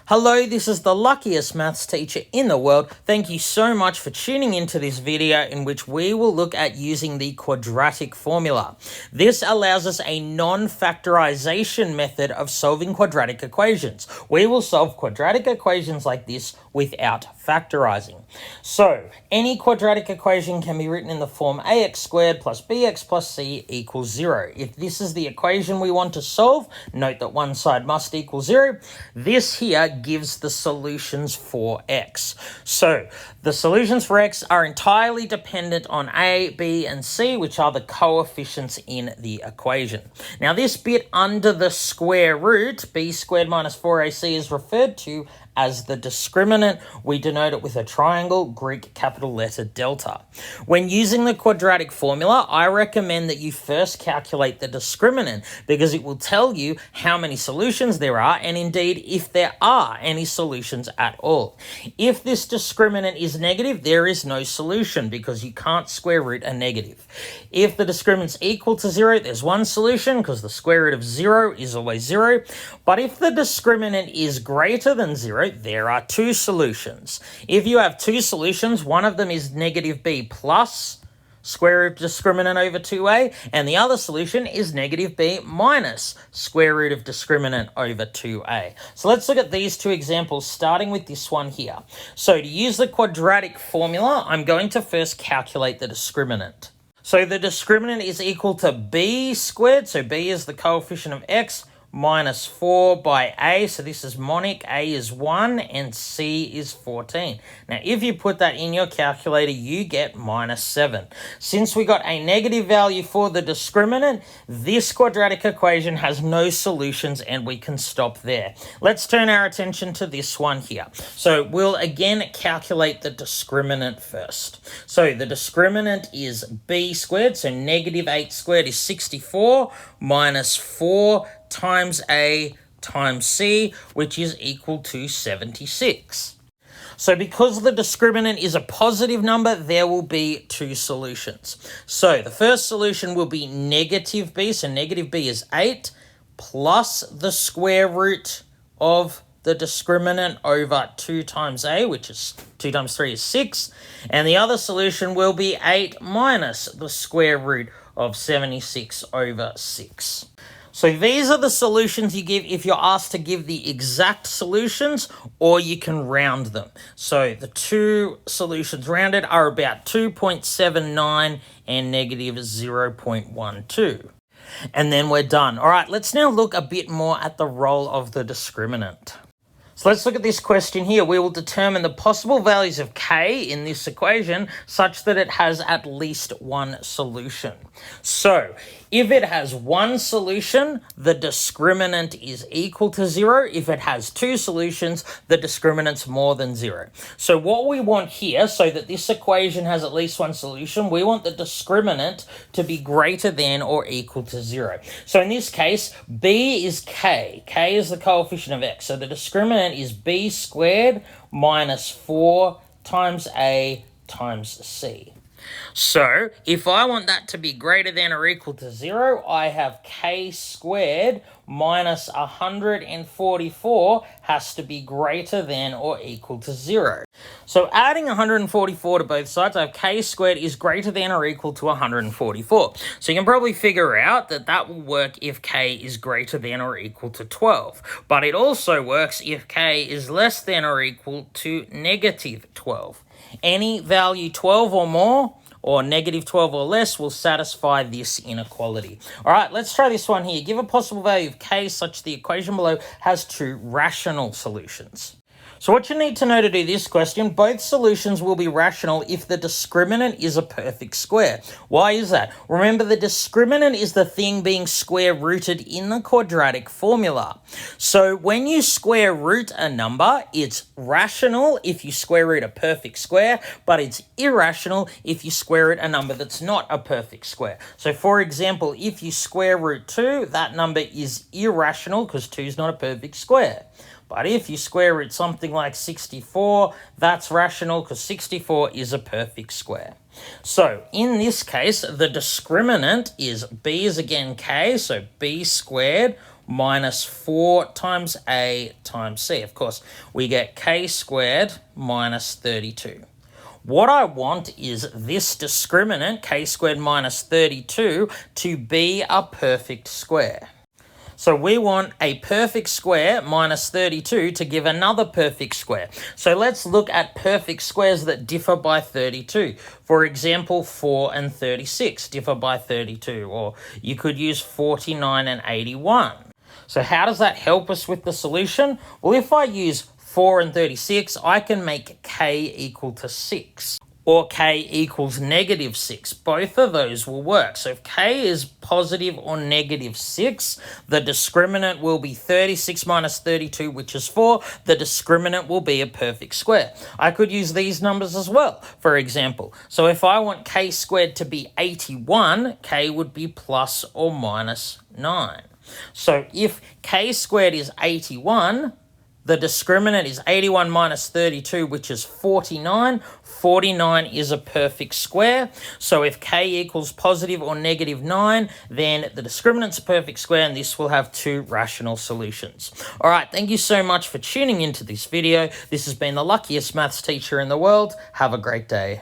Hello, this is the luckiest maths teacher in the world. Thank you so much for tuning into this video in which we will look at using the quadratic formula. This allows us a non-factorization method of solving quadratic equations. We will solve quadratic equations like this without factorizing. So, any quadratic equation can be written in the form ax squared plus bx plus c equals 0. If this is the equation we want to solve, note that one side must equal 0. This here gives the solutions for x. So, the solutions for x are entirely dependent on a, b, and c, which are the coefficients in the equation. Now, this bit under the square root, b squared minus 4ac, is referred to as the discriminant. We denote it with a triangle, Greek capital letter delta. When using the quadratic formula, I recommend that you first calculate the discriminant because it will tell you how many solutions there are and indeed if there are any solutions at all. If this discriminant is negative, there is no solution because you can't square root a negative. If the discriminant's equal to 0, there's one solution because the square root of 0 is always 0. But if the discriminant is greater than 0, there are two solutions. If you have two solutions, one of them is negative b plus square root of discriminant over 2a, and the other solution is negative b minus square root of discriminant over 2a. So let's look at these two examples, starting with this one here. So to use the quadratic formula, I'm going to first calculate the discriminant. So the discriminant is equal to b squared, so b is the coefficient of x, minus 4 by a, so this is monic, a is 1 and c is 14. Now if you put that in your calculator, you get minus 7. Since we got a negative value for the discriminant, this quadratic equation has no solutions and we can stop there. Let's turn our attention to this one here. So we'll again calculate the discriminant first. So the discriminant is b squared, so negative 8 squared is 64 minus 4 times a times c, which is equal to 76. So because the discriminant is a positive number, there will be two solutions. So the first solution will be negative b, so negative b is 8 plus the square root of the discriminant over 2 times a, which is 2 times 3 is 6. And the other solution will be 8 minus the square root of 76 over 6. So these are the solutions you give if you're asked to give the exact solutions, or you can round them. So the two solutions rounded are about 2.79 and negative 0.12. And then we're done. All right, let's now look a bit more at the role of the discriminant. So let's look at this question here. We will determine the possible values of k in this equation such that it has at least one solution. So if it has one solution, the discriminant is equal to 0. If it has two solutions, the discriminant's more than 0. So what we want here, so that this equation has at least one solution, we want the discriminant to be greater than or equal to 0. So in this case, b is k. K is the coefficient of x. So the discriminant is b squared minus 4 times a times c. So if I want that to be greater than or equal to 0, I have k squared minus 144 has to be greater than or equal to 0. So adding 144 to both sides, I have k squared is greater than or equal to 144. So you can probably figure out that that will work if k is greater than or equal to 12. But it also works if k is less than or equal to negative 12. Any value 12 or more or negative 12 or less will satisfy this inequality. All right, let's try this one here. Give a possible value of k such the equation below has two rational solutions. So what you need to know to do this question, both solutions will be rational if the discriminant is a perfect square. Why is that? Remember, the discriminant is the thing being square rooted in the quadratic formula. So when you square root a number, it's rational if you square root a perfect square, but it's irrational if you square root a number that's not a perfect square. So for example, if you square root 2, that number is irrational because 2 is not a perfect square. But if you square root something like 64, that's rational because 64 is a perfect square. So in this case, the discriminant is b is again k, so b squared minus 4 times A times C. Of course, we get K squared minus 32. What I want is this discriminant, K squared minus 32, to be a perfect square. So we want a perfect square minus 32 to give another perfect square. So let's look at perfect squares that differ by 32. For example, 4 and 36 differ by 32, or you could use 49 and 81. So how does that help us with the solution? Well, if I use 4 and 36, I can make K equal to 6. Or K equals negative 6. Both of those will work. So if K is positive or negative 6, the discriminant will be 36 minus 32, which is 4. The discriminant will be a perfect square. I could use these numbers as well, for example. So if I want K squared to be 81, K would be plus or minus 9. So if K squared is 81, the discriminant is 81 minus 32, which is 49. 49 is a perfect square. So if K equals positive or negative 9, then the discriminant's a perfect square, and this will have two rational solutions. All right, thank you so much for tuning into this video. This has been the luckiest maths teacher in the world. Have a great day.